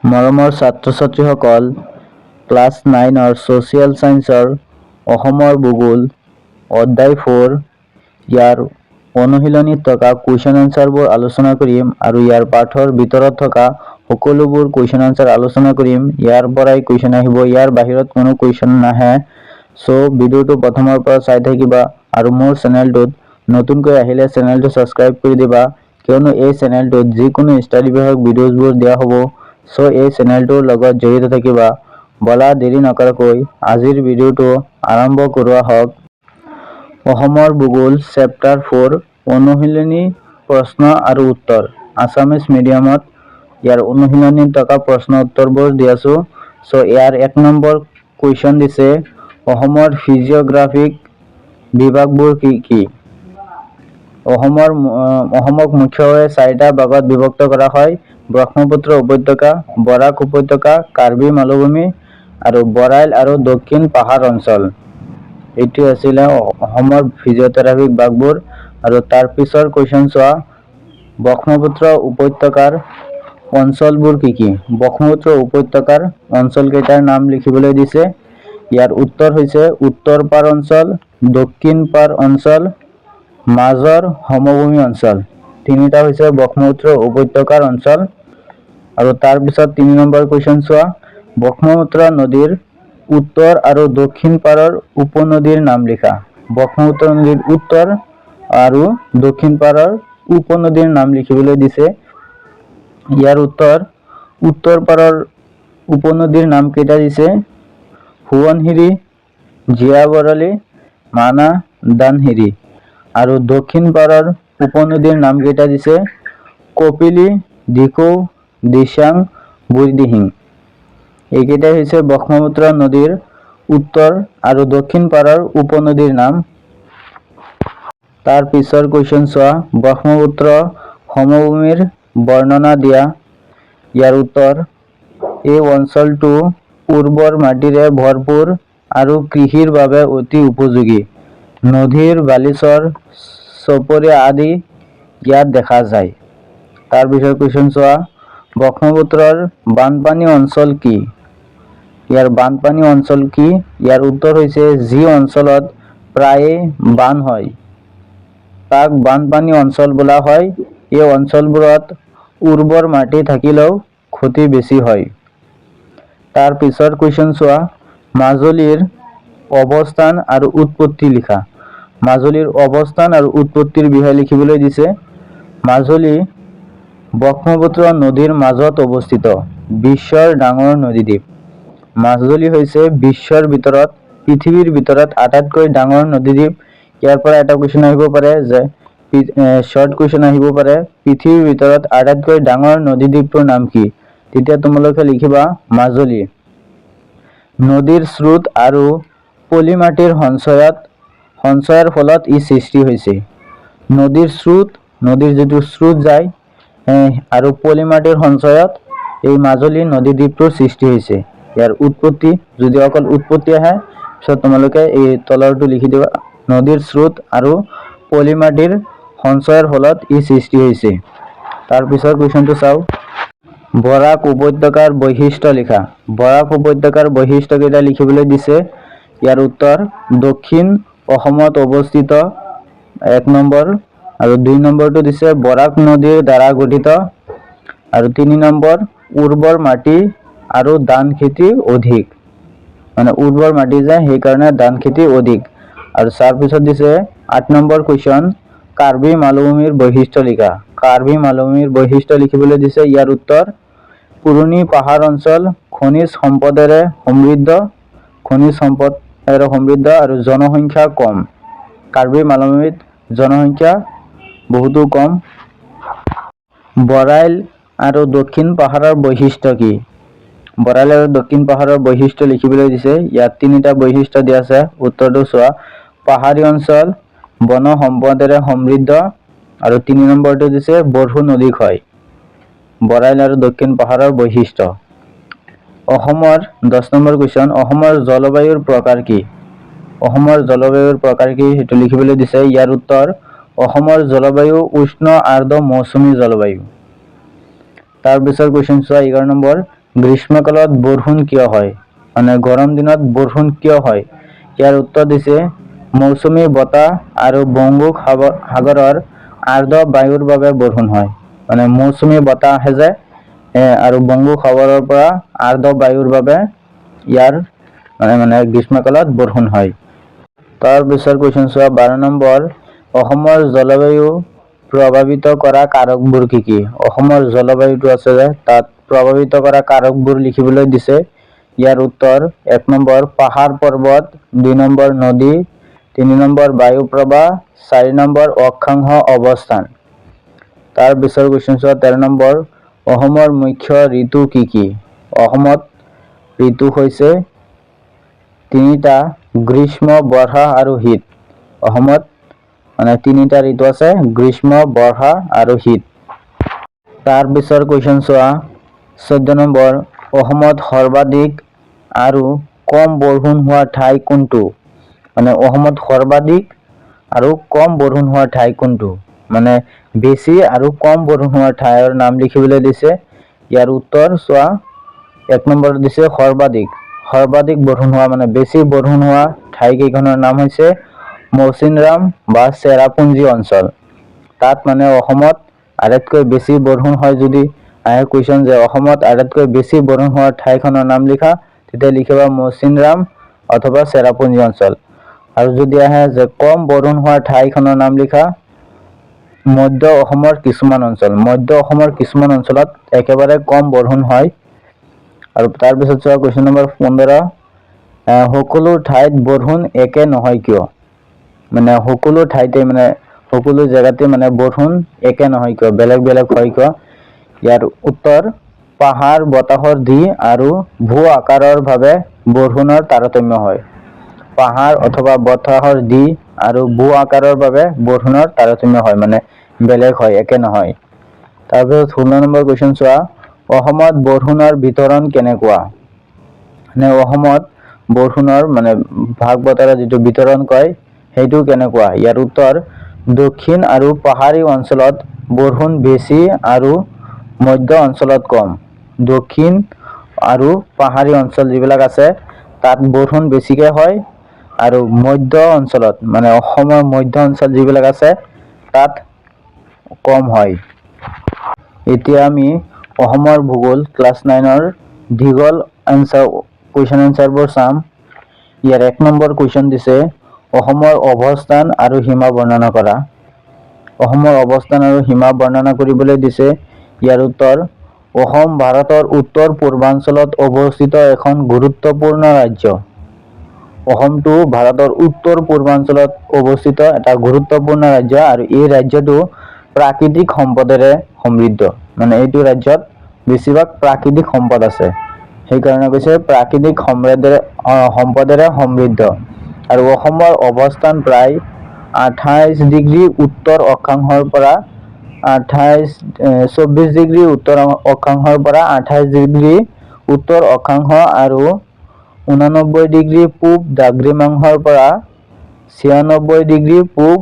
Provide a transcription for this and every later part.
মৰমৰ ছাত্ৰ-ছাত্ৰীসকল, class 9ৰ social ছায়েন্সৰ অসমৰ ভূগোল অধ্যায় 4 ইয়াৰ অনুশীলনীত থকা কুৱেশ্যন আনচাৰবোৰ আলোচনা কৰিম আৰু ইয়াৰ পাঠৰ ভিতৰত থকা সকলোবোৰ কুৱেশ্যন আনচাৰ আলোচনা কৰিম। ইয়াৰ পৰাই কুৱেশ্যন আহিব, ইয়াৰ বাহিৰত কোনো কুৱেশ্যন নাহে। ভিডিঅ'টো প্ৰথমৰ পৰা চাই থাকিবা আৰু মোৰ চেনেলটোত নতুনকৈ আহিলে চেনেলটো ছাবস্ক্ৰাইব কৰি দিবা, কিয়নো এই চেনেলটোত যিকোনো ষ্টাডি বিষয়ক ভিডিঅ'বোৰ দিয়া হ'ব। এই চেনেলটোৰ লগত জড়িত থাকিবা। বলা দেৰি নকৰাকৈ আজিৰ ভিডিঅ'টো আৰম্ভ কৰোৱা হওক। অসমৰ ভূগোল চেপ্টাৰ 4 অনুশীলনী প্ৰশ্ন আৰু উত্তৰ আছামিজ মিডিয়ামত ইয়াৰ অনুশীলনীত থকা প্ৰশ্ন উত্তৰবোৰ দি আছো। ইয়াৰ 1 নম্বৰ কুৱেশ্যন দিছে অসমৰ ফিজিঅ'গ্ৰাফিক বিভাগবোৰ কি কি? অসমক মুখ্যভাৱে 4টা ভাগত বিভক্ত কৰা হয়: ব্ৰহ্মপুত্ৰ উপত্যকা, বৰাক উপত্যকা, কাৰ্বি মালভূমি আৰু বৰাইল আৰু দক্ষিণ পাহাৰ অঞ্চল। এইটো আছিলে অসমৰ ফিজিঅ'থেৰাপিক ভাগবোৰ। আৰু তাৰ পিছৰ কুৱেশ্যন চোৱা, ব্ৰহ্মপুত্ৰ উপত্যকাৰ অঞ্চলবোৰ কি কি? ব্ৰহ্মপুত্ৰ উপত্যকাৰ অঞ্চলকেইটাৰ নাম লিখিবলৈ দিছে। ইয়াৰ উত্তৰ হৈছে উত্তৰ পাৰ অঞ্চল, দক্ষিণ পাৰ অঞ্চল, মাজৰ সমভূমি অঞ্চল। তিনিটা হৈছে ব্ৰহ্মপুত্ৰ উপত্যকাৰ অঞ্চল। আৰু তাৰ পিছত 3 নম্বৰ কুৱেশ্যন চোৱা, ব্ৰহ্মপুত্ৰ নদীৰ উত্তৰ আৰু দক্ষিণ পাৰৰ উপনদীৰ নাম লিখা। ব্ৰহ্মপুত্ৰ নদীৰ উত্তৰ আৰু দক্ষিণ পাৰৰ উপনদীৰ নাম লিখিবলৈ দিছে। ইয়াৰ উত্তৰ পাৰৰ উপনদীৰ নাম কেইটা দিছে: সোৱণশিৰি, জীয়াবৰালি, মানা, দানশিৰি। আৰু দক্ষিণ পাৰৰ উপনদীৰ নাম কেইটা দিছে: কপিলি, দিখৌ, দিচাং, বুঢ়ীদিহিং। এইকেইটাই হৈছে ব্ৰহ্মপুত্ৰ নদীৰ উত্তৰ আৰু দক্ষিণ পাৰৰ উপনদীৰ নাম। তাৰ পিছৰ কুৱেশ্যন চোৱা, ব্ৰহ্মপুত্ৰ সমভূমিৰ বৰ্ণনা দিয়া। ইয়াৰ উত্তৰ, এই অঞ্চলটো উৰ্বৰ মাটিৰে ভৰপূৰ আৰু কৃষিৰ বাবে অতি উপযোগী। নদীৰ বালিচৰ, চপৰীয়া আদি ইয়াত দেখা যায়। তাৰ পিছৰ কুৱেশ্যন চোৱা, ব্ৰহ্মপুত্ৰৰ বানপানী অঞ্চল কি? ইয়াৰ বানপানী অঞ্চল কি? ইয়াৰ উত্তৰ হৈছে যি অঞ্চলত প্ৰায়ে বান হয় তাক বানপানী অঞ্চল বোলা হয়। এই অঞ্চলবোৰত উৰ্বৰ মাটি থাকিলেও ক্ষতি বেছি হয়। তাৰ পিছৰ কুৱেশ্যন চোৱা, মাজুলীৰ অৱস্থান আৰু উৎপত্তি লিখা। মাজুলীৰ অৱস্থান আৰু উৎপত্তিৰ বিষয়ে লিখিবলৈ দিছে। মাজুলী ব্ৰহ্মপুত্ৰ নদীৰ মাজত অৱস্থিত বিশ্বৰ ডাঙৰ নদীদ্বীপ। মাজুলী হৈছে পৃথিৱীৰ ভিতৰত আটাইতকৈ ডাঙৰ নদীদ্বীপ। ইয়াৰ পৰা এটা কুৱেশ্যন আহিব পাৰে যে শৰ্ট কুৱেশ্যন আহিব পাৰে, পৃথিৱীৰ ভিতৰত আটাইতকৈ ডাঙৰ নদীদ্বীপটোৰ নাম কি? তেতিয়া তোমালোকে লিখিবা মাজুলী। নদীৰ স্ৰোত আৰু পলি মাটিৰ সঞ্চয়ৰ ফলত ই সৃষ্টি হৈছে। নদীৰ যিটো স্ৰোত যায় আৰু পলি মাটিৰ সঞ্চয়ত এই মাজুলী নদীদ্বীপটোৰ সৃষ্টি হৈছে। ইয়াৰ উৎপত্তি, যদি অকল উৎপত্তি আহে পিছত তোমালোকে এই তলৰটো লিখি দিবা, নদীৰ স্ৰোত আৰু পলি মাটিৰ সঞ্চয়ৰ ফলত ই সৃষ্টি হৈছে। তাৰ পিছৰ কুৱেশ্যনটো চাওঁ, বৰাক উপত্যকাৰ বৈশিষ্ট্য লিখা। বৰাক উপত্যকাৰ বৈশিষ্ট্য কেইটা লিখিবলৈ দিছে। ইয়াৰ উত্তৰ, দক্ষিণ অসমত অৱস্থিত 1 নম্বৰ। আৰু 2 নম্বৰটো দিছে বৰাক নদীৰ দ্বাৰা গঠিত। আৰু 3 নম্বৰ, উৰ্বৰ মাটি আৰু ধান খেতি অধিক। মানে উৰ্বৰ মাটি যায় সেইকাৰণে ধান খেতি অধিক। আৰু তাৰ পিছত দিছে 8 নম্বৰ কুৱেশ্যন, কাৰ্বি মালভূমিৰ বৈশিষ্ট্য লিখা। কাৰ্বি মালভূমিৰ বৈশিষ্ট্য লিখিবলৈ দিছে। ইয়াৰ উত্তৰ, পুৰণি পাহাৰ অঞ্চল, খনিজ সম্পদেৰে সমৃদ্ধ আৰু জনসংখ্যা কম। কাৰ্বি মালভূমিত জনসংখ্যা বহুতো কম। বৰাইল আৰু দক্ষিণ পাহাৰৰ বৈশিষ্ট্য কি? বৰাইল আৰু দক্ষিণ পাহাৰৰ বৈশিষ্ট্য লিখিবলৈ দিছে। ইয়াত 3টা বৈশিষ্ট্য দিয়া আছে। উত্তৰটো চোৱা, পাহাৰী অঞ্চল, বন সম্পদেৰে সমৃদ্ধ। আৰু 3 নম্বৰটো দিছে বৰষুণ অধিক হয়। বৰাইল আৰু দক্ষিণ পাহাৰৰ বৈশিষ্ট্য। অসমৰ 10 নম্বৰ কুৱেশ্যন, অসমৰ জলবায়ুৰ প্ৰকাৰ কি? অসমৰ জলবায়ুৰ প্ৰকাৰ কি সেইটো লিখিবলৈ দিছে। ইয়াৰ উত্তৰ, অসমৰ জলবায়ু উষ্ণ আৰ্দ্ৰ মৌচুমী জলবায়ু। তাৰ পিছৰ কুৱেশ্যন চোৱা, 11 নম্বৰ, গ্ৰীষ্মকালত বৰষুণ কিয় হয়, মানে গৰম দিনত বৰষুণ কিয় হয়? ইয়াৰ উত্তৰ দিছে মৌচুমী বতাহ আৰু বংগোপসাগৰৰ আৰ্দ্ৰ বায়ুৰ বাবে বৰষুণ হয়। মানে মৌচুমী বতাহ আহে যে আৰু বংগোপসাগৰৰ পৰা আৰ্দ্ৰ বায়ুৰ বাবে ইয়াৰ মানে গ্ৰীষ্মকালত বৰষুণ হয়। তাৰ পিছৰ কুৱেশ্যন চোৱা 12 নম্বৰ, অসমৰ জলবায়ু প্ৰভাৱিত কৰা কাৰকবোৰ কি কি? অসমৰ জলবায়ুটো আছে যে তাত প্ৰভাৱিত কৰা কাৰকবোৰ লিখিবলৈ দিছে। ইয়াৰ উত্তৰ 1 নম্বৰ পাহাৰ পৰ্বত, 2 নম্বৰ নদী, 3 নম্বৰ বায়ু প্ৰবাহ, 4 নম্বৰ অক্ষাংশ অৱস্থান। তাৰ পিছৰ কুৱেশ্যন চোৱা 13 নম্বৰ, অসমৰ মুখ্য ঋতু কি কি? অসমত ঋতু হৈছে 3টা, গ্ৰীষ্ম, বৰ্ষা আৰু শীত। অসমত মানে 3টা ঋতু আছে, গ্ৰীষ্ম, বৰ্ষা আৰু শীত। তাৰ পিছৰ কুৱেশ্যন চোৱা 14 নম্বৰ, অসমত সৰ্বাধিক আৰু কম বৰষুণ হোৱা ঠাই কোনটো? মানে অসমত সৰ্বাধিক আৰু কম বৰষুণ হোৱা ঠাই কোনটো? মানে বেছি আৰু কম বৰষুণ হোৱা ঠাইৰ নাম লিখিবলৈ দিছে। ইয়াৰ উত্তৰ চোৱা 1 নম্বৰ দিছে সৰ্বাধিক বৰষুণ হোৱা মানে বেছি বৰষুণ হোৱা ঠাইকেইখনৰ নাম হৈছে মৌচিনৰাম বা চেৰাপুঞ্জী অঞ্চল। তাত মানে অসমত আটাইতকৈ বেছি বৰষুণ হয়। যদি আহে কুৱেশ্যন যে অসমত আটাইতকৈ বেছি বৰষুণ হোৱা ঠাইখনৰ নাম লিখা, তেতিয়া লিখিবা মৌচিনৰাম অথবা চেৰাপুঞ্জী অঞ্চল। আৰু যদি আহে যে কম বৰষুণ হোৱা ঠাইখনৰ নাম লিখা, মধ্য অসমৰ কিছুমান অঞ্চল। মধ্য অসমৰ কিছুমান অঞ্চলত একেবাৰে কম বৰষুণ হয়। আৰু তাৰ পিছত চোৱা কুৱেশ্যন নম্বৰ 15, সকলো ঠাইত বৰষুণ একে নহয় কিয়? মানে সকলো ঠাইতে মানে সকলো জেগাতে মানে বৰষুণ একে নহয় কিয়, বেলেগ বেলেগ হয় কিয়? ইয়াৰ উত্তৰ পাহাৰ বতাহৰ দি আৰু ভূ আকাৰৰ বাবে বৰষুণৰ তাৰতম্য হয়। পাহাৰ অথবা বতাহৰ দি আৰু ভূ আকাৰৰ বাবে বৰষুণৰ তাৰতম্য হয়, মানে বেলেগ হয়, একে নহয়। তাৰপিছত 16 নম্বৰ কুৱেশ্যন চোৱা, অসমত বৰষুণৰ বিতৰণ কেনেকুৱা? মানে অসমত বৰষুণৰ মানে ভাগ বতৰা যিটো বিতৰণ কয় সেইটো কেনেকুৱা? ইয়াৰ উত্তৰ দক্ষিণ আৰু পাহাৰী অঞ্চলত বৰষুণ বেছি আৰু মধ্য অঞ্চলত কম। দক্ষিণ আৰু পাহাৰী অঞ্চল যিবিলাক আছে তাত বৰষুণ বেছিকে হয়, আৰু মধ্য অঞ্চলত মানে অসমৰ মধ্য অঞ্চল যিবিলাক আছে তাত কম হয়। এতিয়া আমি অসমৰ ভূগোল ক্লাছ 9ৰ দীঘল কুৱেশ্যন এনচাৰবোৰ চাম। ইয়াৰ 1 নম্বৰ কুৱেশ্যন দিছে অসমৰ অৱস্থান আৰু সীমা বৰ্ণনা কৰা। অসমৰ অৱস্থান আৰু সীমা বৰ্ণনা কৰিবলৈ দিছে। ইয়াৰ উত্তৰ অসম ভাৰতৰ উত্তৰ পূৰ্বাঞ্চলত অৱস্থিত এখন গুৰুত্বপূৰ্ণ ৰাজ্য। অসমটো ভাৰতৰ উত্তৰ পূৰ্বাঞ্চলত অৱস্থিত এটা গুৰুত্বপূৰ্ণ ৰাজ্য, আৰু এই ৰাজ্যটো প্ৰাকৃতিক সম্পদেৰে সমৃদ্ধ। মানে এইটো ৰাজ্যত বেছিভাগ প্ৰাকৃতিক সম্পদ আছে, সেইকাৰণে কৈছে প্ৰাকৃতিক সম্পদেৰে সমৃদ্ধ। আৰু অসমৰ অৱস্থান প্ৰায় 28 ডিগ্ৰী উত্তৰ অক্ষাংশৰ পৰা 24 ডিগ্ৰী উত্তৰ অক্ষাংশৰ পৰা 28 ডিগ্ৰী উত্তৰ অক্ষাংশ আৰু 89 ডিগ্ৰী পূব দ্ৰাঘিমাংশৰ পৰা 96 ডিগ্ৰী পূব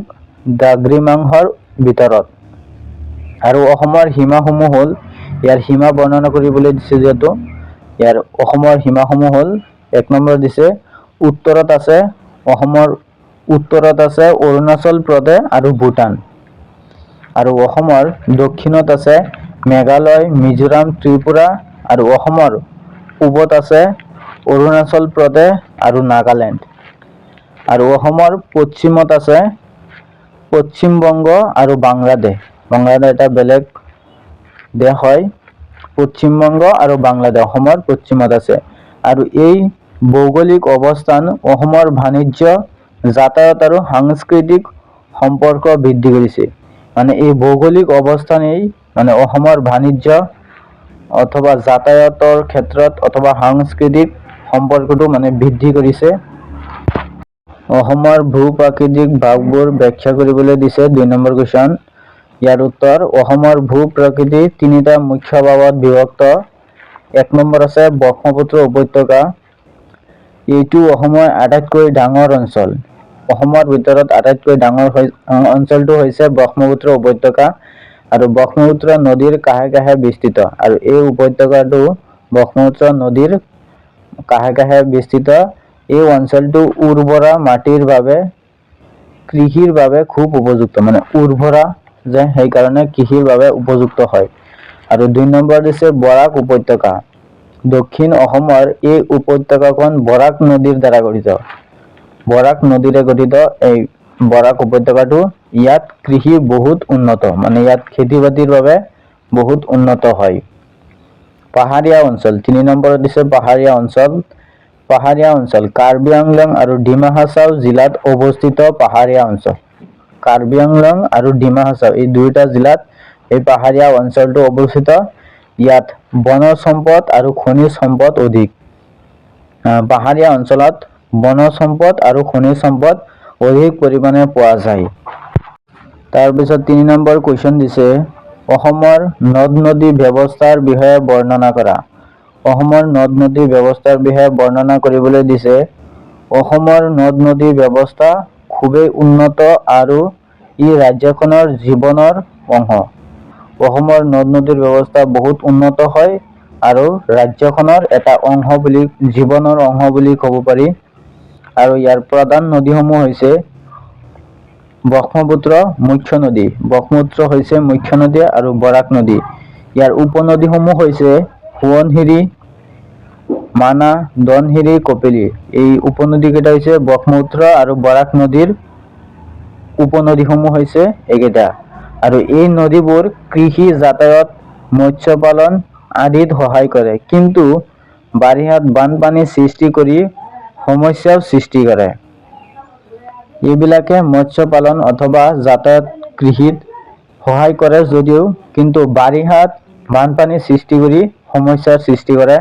দ্ৰাঘিমাংশৰ ভিতৰত। আৰু অসমৰ সীমাসমূহ হ'ল, ইয়াৰ সীমা বৰ্ণনা কৰিবলৈ দিছে যিহেতু ইয়াৰ অসমৰ সীমাসমূহ হ'ল 1 নম্বৰ দিছে উত্তৰত আছে অসমৰ উত্তৰত আছে অৰুণাচল প্ৰদেশ আৰু ভূটান। আৰু অসমৰ দক্ষিণত আছে মেঘালয়, মিজোৰাম, ত্ৰিপুৰা, আৰু অসমৰ পূবত আছে অৰুণাচল প্ৰদেশ আৰু নাগালেণ্ড। আৰু অসমৰ পশ্চিমত আছে পশ্চিম বংগ আৰু বাংলাদেশ। বাংলাদেশ এটা বেলেগ দেশ হয়। পশ্চিম বংগ আৰু বাংলাদেশ অসমৰ পশ্চিমত আছে। আৰু এই ভৌগোলিক অৱস্থান অসমৰ বাণিজ্য, যাতায়াত আৰু সাংস্কৃতিক সম্পৰ্ক বৃদ্ধি কৰিছে। মানে এই ভৌগোলিক অৱস্থানেই মানে অসমৰ বাণিজ্য অথবা যাতায়াতৰ ক্ষেত্ৰত অথবা সাংস্কৃতিক সম্পৰ্কটো মানে বৃদ্ধি কৰিছে। অসমৰ ভূ-প্ৰাকৃতিক ভাগবোৰ ব্যাখ্যা কৰিবলৈ দিছে 2 নম্বৰ কুৱেশ্যন। ইয়াৰ উত্তৰ অসমৰ ভূ-প্ৰকৃতি 3টা মুখ্য ভাগত বিভক্ত। 1 নম্বৰ আছে ব্ৰহ্মপুত্ৰ উপত্যকা। এইটো অসমৰ আটাইতকৈ ডাঙৰ অঞ্চল। অসমৰ ভিতৰত আটাইতকৈ ডাঙৰ অঞ্চলটো হৈছে ব্ৰহ্মপুত্ৰ উপত্যকা, আৰু ব্ৰহ্মপুত্ৰ নদীৰ কাষে কাষে বিস্তৃত। আৰু এই উপত্যকাটো ব্ৰহ্মপুত্ৰ নদীৰ কাষে কাষে বিস্তৃত। এই অঞ্চলটো উৰ্বৰা মাটিৰ বাবে কৃষিৰ বাবে খুব উপযুক্ত, মানে উৰ্বৰা যে সেইকাৰণে কৃষিৰ বাবে উপযুক্ত হয়। আৰু 2 নম্বৰ দিছে বৰাক উপত্যকা। দক্ষিণ অসমৰ এই উপত্যকাখন বৰাক নদীৰ দ্বাৰা গঠিত। বৰাক নদীৰে গঠিত এই বৰাক উপত্যকাটো, ইয়াত কৃষি বহুত উন্নত, মানে ইয়াত খেতি বাতিৰ বাবে বহুত উন্নত হয়। পাহাৰীয়া অঞ্চল 3 নম্বৰত দিছে পাহাৰীয়া অঞ্চল। পাহাৰীয়া অঞ্চল কাৰ্বি আংলং আৰু ডিমা হাছাও জিলাত অৱস্থিত পাহাৰীয়া অঞ্চল। কাৰ্বি আংলং আৰু ডিমা হাছাও এই দুয়োটা জিলাত এই পাহাৰীয়া অঞ্চলটো অৱস্থিত। ইয়াত বনজ সম্পদ আৰু খনিজ সম্পদ অধিক। পাহাৰীয়া অঞ্চলত বনজ সম্পদ আৰু খনিজ সম্পদ অধিক পৰিমাণে পোৱা যায়। তাৰপিছত 3 নম্বৰ কুৱেশ্যন দিছে অসমৰ নদ-নদী ব্যৱস্থাৰ বিষয়ে বৰ্ণনা কৰা। অসমৰ নদ-নদী ব্যৱস্থাৰ বিষয়ে বৰ্ণনা কৰিবলৈ দিছে। অসমৰ নদ-নদী ব্যৱস্থা খুবেই উন্নত আৰু ই ৰাজ্যখনৰ জীৱনৰ অংশ। অসমৰ নদ-নদীৰ ব্যৱস্থা বহুত উন্নত হয় আৰু ৰাজ্যখনৰ এটা অংশ বুলি, জীৱনৰ অংশ বুলি ক'ব পাৰি। আৰু ইয়াৰ প্ৰধান নদীসমূহ হৈছে ব্ৰহ্মপুত্ৰ মুখ্য নদী। ব্ৰহ্মপুত্ৰ হৈছে মুখ্য নদী আৰু বৰাক নদী। ইয়াৰ উপনদীসমূহ হৈছে সোৱণশিৰি, মানা, দনশিৰি, কপিলী। এই উপনদীকেইটা হৈছে ব্ৰহ্মপুত্ৰ আৰু বৰাক নদীৰ উপনদীসমূহ হৈছে এইকেইটা। আৰু এই নদীবোৰ কৃষি, যাতায়াত, মৎস্য পালন আদিত সহায় কৰে, কিন্তু বাৰিষাত বানপানী সৃষ্টি কৰি সমস্যাও সৃষ্টি কৰে। এইবিলাকে মৎস্য পালন অথবা যাতায়াত কৃষিত সহায় কৰে যদিও কিন্তু বাৰিষাত বানপানী সৃষ্টি কৰি সমস্যাৰ সৃষ্টি কৰে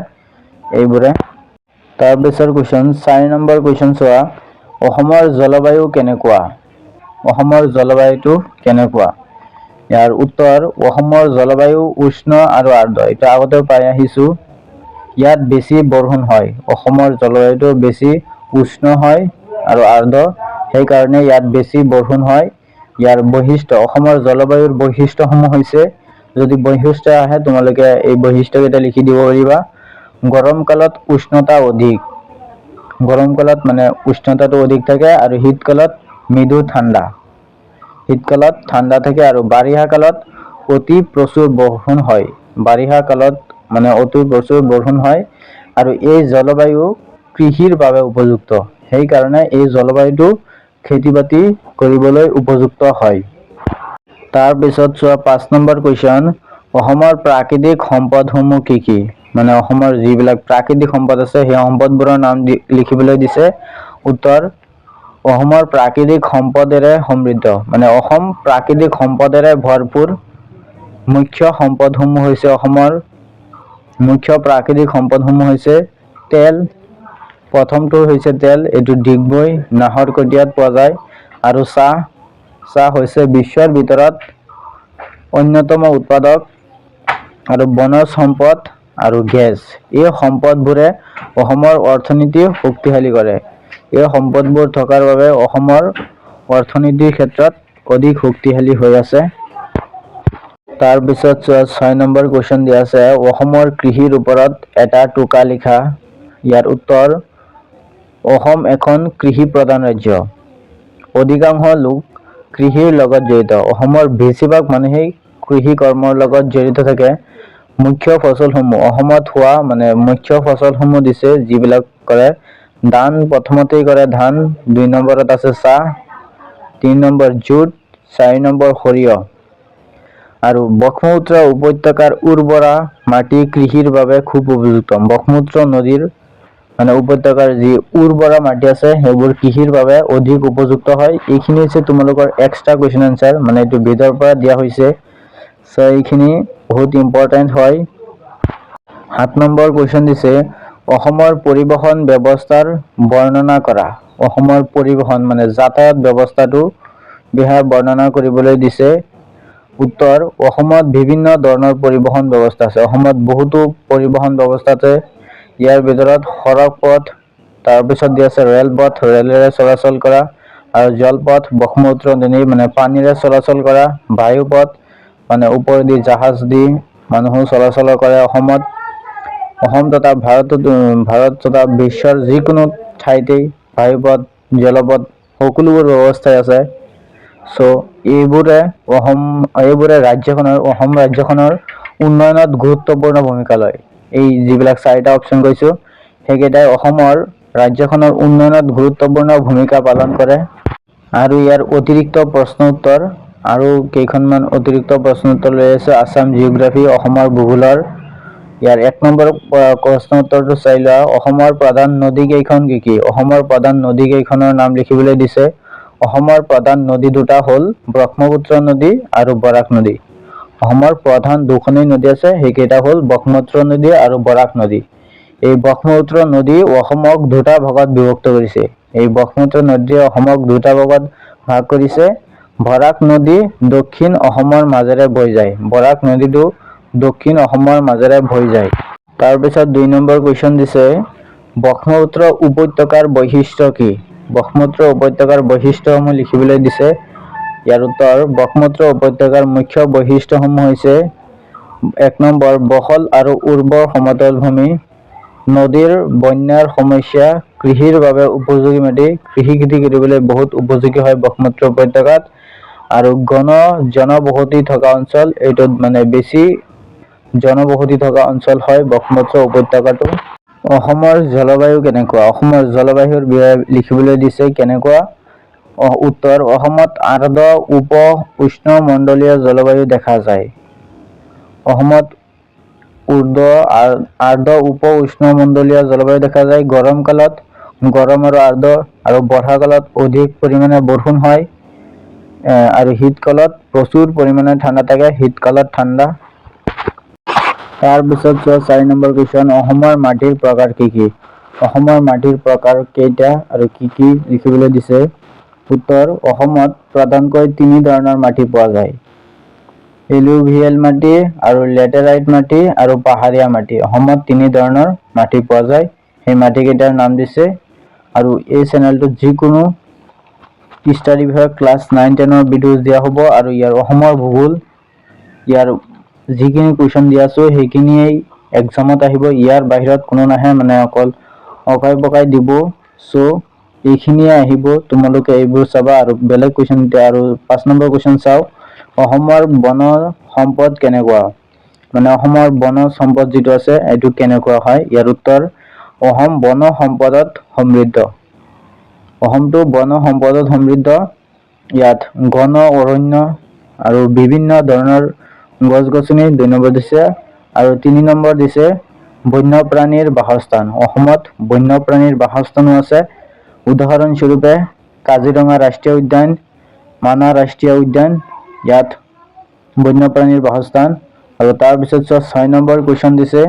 এইবোৰে। তাৰপিছৰ কুৱেশ্যন 4 নম্বৰ কুৱেশ্যন চোৱা অসমৰ জলবায়ু কেনেকুৱা? অসমৰ জলবায়ুটো কেনেকুৱা? ইয়াৰ উত্তৰ অসমৰ জলবায়ু উষ্ণ আৰু আৰ্দ্ৰ। এটা আগতে পাই আহিছো। ইয়াত বেছি বৰষুণ হয়। অসমৰ জলবায়ুটো বেছি উষ্ণ হয় আৰু আৰ্দ্ৰ, সেইকাৰণে ইয়াত বেছি বৰষুণ হয়। ইয়াৰ বৈশিষ্ট্য, অসমৰ জলবায়ুৰ বৈশিষ্ট্যসমূহ হৈছে, যদি বৈশিষ্ট্য আহে তোমালোকে এই বৈশিষ্ট্যকেইটা লিখি দিব পাৰিবা। গৰম কালত উষ্ণতা অধিক। গৰম কালত মানে উষ্ণতাটো অধিক থাকে আৰু শীতকালত মৃদু ঠাণ্ডা। শীতকালত ঠাণ্ডা থাকে আৰু বাৰিষা কালত অতি প্ৰচুৰ বৰষুণ হয়। বাৰিষা কালত মানে অতি প্ৰচুৰ বৰষুণ হয় আৰু এই জলবায়ু কৃষিৰ বাবে উপযুক্ত। সেইকাৰণে এই জলবায়ুটো খেতি বাতি কৰিবলৈ উপযুক্ত হয়। তাৰপিছত চোৱা 5 নম্বৰ কুৱেশ্যন অসমৰ প্ৰাকৃতিক সম্পদসমূহ কি কি? মানে অসমৰ যিবিলাক প্ৰাকৃতিক সম্পদ আছে সেই সম্পদবোৰৰ নাম লিখিবলৈ দিছে। উত্তৰ অসমৰ প্ৰাকৃতিক সম্পদেৰে সমৃদ্ধ, মানে অসম প্ৰাকৃতিক সম্পদেৰে ভৰপূৰ। মুখ্য সম্পদসমূহ হৈছে অসমৰ মুখ্য প্ৰাকৃতিক সম্পদসমূহ হৈছে তেল। প্ৰথমটো হৈছে তেল, এইটো ডিগবৈ নাহৰকটীয়াত পোৱা যায়। আৰু চাহ। চাহ হৈছে বিশ্বৰ ভিতৰত অন্যতম উৎপাদক। আৰু বনজ সম্পদ আৰু গেছ। এই সম্পদবোৰে অসমৰ অৰ্থনীতি শক্তিশালী কৰে। এই সম্পদবোৰ থকাৰ বাবে অসমৰ অৰ্থনীতিৰ ক্ষেত্ৰত অধিক শক্তিশালী হৈ আছে। তাৰপিছত 6 নম্বৰ কুৱেশ্যন দিয়া আছে অসমৰ কৃষিৰ ওপৰত এটা টোকা লিখা। ইয়াৰ উত্তৰ অসম এখন কৃষি প্ৰধান ৰাজ্য। অধিকাংশ লোক কৃষিৰ লগত জড়িত। অসমৰ বেছিভাগ মানুহেই কৃষি কৰ্মৰ লগত জড়িত থাকে। মুখ্য ফচলসমূহ অসমত হোৱা মানে মুখ্য ফচলসমূহ দিছে যিবিলাক কৰে। ধান প্ৰথমতেই কৰে ধান, 2 নম্বৰত আছে চাহ, 3 নম্বৰ জুট, 4 নম্বৰ সৰিয়হ। আৰু ব্ৰহ্মপুত্ৰ উপত্যকাৰ উৰ্বৰা মাটি কৃষিৰ বাবে খুব উপযুক্ত। ব্ৰহ্মপুত্ৰ নদীৰ মানে উপত্যকাৰ যি উৰ্বৰা মাটি আছে সেইবোৰ কৃষিৰ বাবে অধিক উপযুক্ত হয়। এইখিনি হৈছে তোমালোকৰ এক্সট্ৰা কুৱেশ্যন আনসাৰ, মানে এইটো ভিডিঅ'ৰ পৰা দিয়া হৈছে। সো এইখিনি বহুত ইম্পৰ্টেণ্ট হয়। 7 নম্বৰ কুৱেশ্যন দিছে অসমৰ পৰিবহণ ব্যৱস্থাৰ বৰ্ণনা কৰা। অসমৰ পৰিবহণ মানে যাতায়াত ব্যৱস্থাটো বিষয়ে বৰ্ণনা কৰিবলৈ দিছে। উত্তৰ অসমত বিভিন্ন ধৰণৰ পৰিবহণ ব্যৱস্থা আছে। অসমত বহুতো পৰিবহণ ব্যৱস্থা আছে। ইয়াৰ ভিতৰত সৰগ পথ, তাৰপিছত দিয়া আছে ৰেলপথ, ৰেলেৰে চলাচল কৰা, আৰু জলপথ ব্ৰহ্মপুত্ৰ নদী মানে পানীৰে চলাচল কৰা, বায়ুপথ মানে ওপৰেদি জাহাজ দি মানুহ চলাচল কৰে অসমত। অসম তথা ভাৰত তথা বিশ্বৰ যিকোনো ঠাইতেই বায়ুপথ জলপথ সকলোবোৰ ব্যৱস্থাই আছে। চ' এইবোৰে অসম ৰাজ্যখনৰ উন্নয়নত গুৰুত্বপূৰ্ণ ভূমিকা লয়। এই যিবিলাক চাৰিটা অপশ্যন কৈছোঁ সেইকেইটাই অসমৰ ৰাজ্যখনৰ উন্নয়নত গুৰুত্বপূৰ্ণ ভূমিকা পালন কৰে। আৰু ইয়াৰ অতিৰিক্ত প্ৰশ্ন উত্তৰ আৰু কেইখনমান অতিৰিক্ত প্ৰশ্ন উত্তৰ লৈ আছোঁ। আছাম জিঅ'গ্ৰাফী অসমৰ ভূগোলৰ ইয়াৰ 1 নম্বৰ প্ৰশ্ন উত্তৰটো চাই লোৱা। অসমৰ প্ৰধান নদী কেইখন কি কি? অসমৰ প্ৰধান নদী কেইখনৰ নাম লিখিবলৈ দিছে। অসমৰ প্ৰধান নদী দুটা হ'ল ব্ৰহ্মপুত্ৰ নদী আৰু বৰাক নদী। অসমৰ প্ৰধান দুখনেই নদী আছে, সেইকেইটা হ'ল ব্ৰহ্মপুত্ৰ নদী আৰু বৰাক নদী। এই ব্ৰহ্মপুত্ৰ নদী অসমক দুটা ভাগত বিভক্ত কৰিছে। এই ব্ৰহ্মপুত্ৰ নদীয়ে অসমক দুটা ভাগত ভাগ কৰিছে। বৰাক নদী দক্ষিণ অসমৰ মাজেৰে বৈ যায়। বৰাক নদীটো দক্ষিণ অসমৰ মাজেৰে বৈ যায়। তাৰপিছত 2 নম্বৰ কুৱেশ্যন দিছে, ব্ৰহ্মপুত্ৰ উপত্যকাৰ বৈশিষ্ট্য কি? ব্ৰহ্মপুত্ৰ উপত্যকাৰ বৈশিষ্ট্যসমূহ লিখিবলৈ দিছে। ইয়াৰ উত্তৰ, ব্ৰহ্মপুত্ৰ উপত্যকাৰ মুখ্য বৈশিষ্ট্যসমূহ হৈছে 1 নম্বৰ বহল আৰু উৰ্বৰ সমতল ভূমি, নদীৰ বন্যাৰ সমস্যা, কৃষিৰ বাবে উপযোগী মাটি, কৃষি খেতি কৰিবলৈ বহুত উপযোগী হয় ব্ৰহ্মপুত্ৰ উপত্যকাত, আৰু জনবসতি থকা অঞ্চল, এইটোত মানে বেছি জনবসতি থকা অঞ্চল হয় ব্ৰহ্মপুত্ৰ উপত্যকাটো। অসমৰ জলবায়ু কেনেকুৱা? অসমৰ জলবায়ুৰ বিষয়ে লিখিবলৈ দিছে। কেনেকুৱা? উত্তৰ, অসমত আৰ্দ্ৰ উপ উষ্ণমণ্ডলীয় জলবায়ু দেখা যায়। অসমত আৰ্দ্ৰ উপ উষ্ণমণ্ডলীয় জলবায়ু দেখা যায়। গৰম কালত গৰম আৰু আৰ্দ্ৰ, আৰু বৰ্ষা কালত অধিক পৰিমাণে বৰষুণ হয়, আৰু শীতকালত প্ৰচুৰ পৰিমাণে ঠাণ্ডা থাকে, শীতকালত ঠাণ্ডা। তাৰপিছত 4 নম্বৰ কুৱেশ্যন, অসমৰ মাটিৰ প্ৰকাৰ কি কি? অসমৰ মাটিৰ প্ৰকাৰ কেইটা আৰু কি কি লিখিবলৈ দিছে। উত্তৰ, অসমত প্ৰধানকৈ 3 ধৰণৰ মাটি পোৱা যায়। এলুভিয়েল মাটি আৰু লেটেৰাইট মাটি আৰু পাহাৰীয়া মাটি। অসমত 3 ধৰণৰ মাটি পোৱা যায়। সেই মাটিকেইটাৰ নাম দিছে। আৰু এই চেনেলটোত যিকোনো হিষ্টৰী বিষয়ক ক্লাছ 9-10ৰ ভিডিঅ' দিয়া হ'ব। আৰু ইয়াৰ অসমৰ ভূগোল, ইয়াৰ যিখিনি কুৱেশ্যন দিয়া আছোঁ সেইখিনিয়েই এক্সামত আহিব। ইয়াৰ বাহিৰত কোনো নাহে, মানে অকল অকাই দিব। চ' এইখিনিয়ে আহিব, তোমালোকে এইবোৰ চাবা। আৰু বেলেগ কুৱেশ্যন আৰু 5 নম্বৰ কুৱেশ্যন চাওঁ। অসমৰ বন সম্পদ কেনেকুৱা? মানে অসমৰ বন সম্পদ যিটো আছে এইটো কেনেকুৱা হয়? ইয়াৰ উত্তৰ, অসম বন সম্পদত সমৃদ্ধ। অসমটো বন সম্পদত সমৃদ্ধ। ইয়াত ঘন অৰণ্য আৰু বিভিন্ন ধৰণৰ গছ-গছনি 2 নম্বৰ দিছে। আৰু 3 নম্বৰ দিছে বন্যপ্ৰাণীৰ বাসস্থান। অসমত বন্যপ্ৰাণীৰ বাসস্থানো আছে। উদাহৰণস্বৰূপে কাজিৰঙা ৰাষ্ট্ৰীয় উদ্যান, মানাহ ৰাষ্ট্ৰীয় উদ্যান, ইয়াত বন্যপ্ৰাণীৰ বাসস্থান। আৰু তাৰপিছত 6 নম্বৰ কুৱেশ্যন দিছে,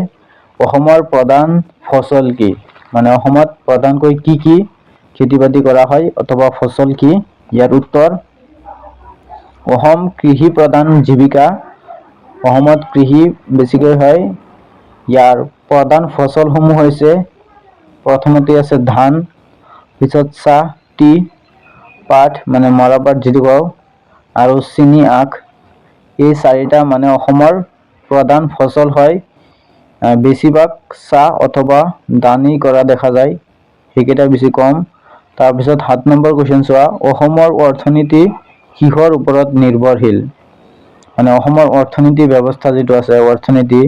অসমৰ প্ৰধান ফচল কি? মানে অসমত প্ৰধানকৈ কি কি খেতি বাতি কৰা হয় অথবা ফচল কি? ইয়াৰ উত্তৰ, অসম কৃষি প্ৰধান জীৱিকা। অসমত কৃষি বেছিকৈ হয়। ইয়াৰ প্ৰধান ফচলসমূহ হৈছে, প্ৰথমতে আছে ধান, পিছত চাহ, টি, পাট মানে মৰাপাট যিটো কওঁ, আৰু চেনি, আখ। এই 4টা মানে অসমৰ প্ৰধান ফচল হয়। বেছিভাগ চাহ অথবা দানি কৰা দেখা যায়, সেইকেইটা বেছি কম। তাৰপিছত 7 নম্বৰ কুৱেশ্যন চোৱা, অসমৰ অৰ্থনীতি কিহৰ ওপৰত নিৰ্ভৰশীল? মানে অসমৰ অৰ্থনীতি ব্যৱস্থা যিটো আছে, অৰ্থনীতি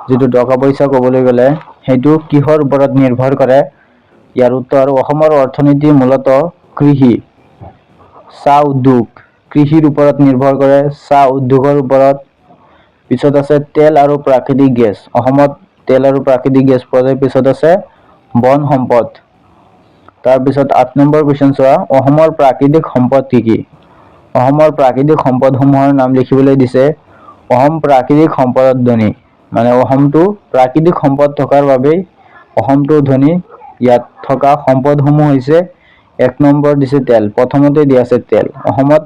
যিটো টকা পইচা ক'বলৈ গ'লে, সেইটো কিহৰ ওপৰত নিৰ্ভৰ কৰে? ইয়াৰ উত্তৰ, অসমৰ অৰ্থনীতি মূলতঃ কৃষি, চাহ উদ্যোগ, কৃষিৰ ওপৰত নিৰ্ভৰ কৰে, চাহ উদ্যোগৰ ওপৰত। পিছত আছে তেল আৰু প্ৰাকৃতিক গেছ। অসমত তেল আৰু প্ৰাকৃতিক গেছ পোৱা যায়। পিছত আছে বন সম্পদ। তাৰপিছত 8 নম্বৰ কুৱেশ্যন চোৱা, অসমৰ প্ৰাকৃতিক সম্পদ কি কি? অসমৰ প্ৰাকৃতিক সম্পদসমূহৰ নাম লিখিবলৈ দিছে। অসম প্ৰাকৃতিক সম্পদত ধনী। মানে অসমটো প্ৰাকৃতিক সম্পদ থকাৰ বাবেই অসমটো ধনী। ইয়াত থকা সম্পদসমূহ হৈছে, 1 নম্বৰ দিছে তেল। প্ৰথমতে দিয়া আছে তেল। অসমত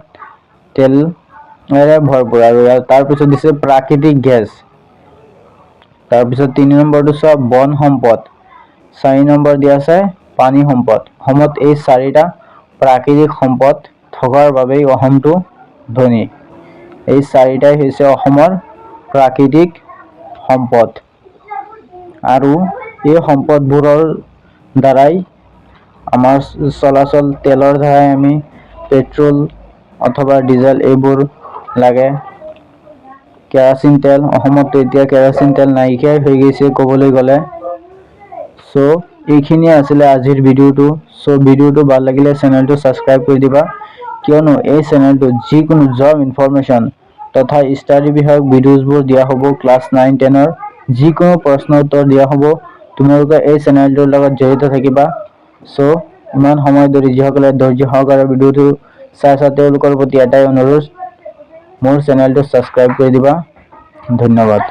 তেলেৰে ভৰপূৰ। আৰু তাৰপিছত দিছে প্ৰাকৃতিক গেছ। তাৰপিছত 3 নম্বৰটো চোৱা, বন সম্পদ। 4 নম্বৰ দিয়া আছে পানী সম্পদ। অসমত এই 4টা প্ৰাকৃতিক সম্পদ থকাৰ বাবেই অসমটো ধনী। এই 4টাই হৈছে অসমৰ প্ৰাকৃতিক সম্পদ। আৰু এই সম্পদবোৰৰ দ্বাৰাই আমাৰ চলাচল তেলৰ দ্বাৰাই আমি পেট্ৰল অথবা ডিজেল এইবোৰ লাগে। কেৰাচিন তেল অসমতো এতিয়া কেৰাচিন তেল নাইকিয়াই হৈ গৈছে ক'বলৈ গ'লে। সো এইখিনিয়ে আছিলে আজিৰ ভিডিঅ'টো। সো ভিডিঅ'টো ভাল লাগিলে চেনেলটো ছাবস্ক্ৰাইব কৰি দিবা, কিয়নো এই চেনেলটোত যিকোনো জব ইনফৰমেশ্যন তথা ষ্টাডি বিষয়ক ভিডিঅ'জবোৰ দিয়া হ'ব। ক্লাছ 9-10ৰ যিকোনো প্ৰশ্ন উত্তৰ দিয়া হ'ব। তোমালোকে এই চেনেলটোৰ লগত জড়িত থাকিবা। সো ইমান সময় ধৰি যিসকলে ধৈৰ্য সহকাৰে ভিডিঅ'টো চাইছা তেওঁলোকৰ প্ৰতি এটাই অনুৰোধ, মোৰ চেনেলটো ছাবস্ক্ৰাইব কৰি দিবা। ধন্যবাদ।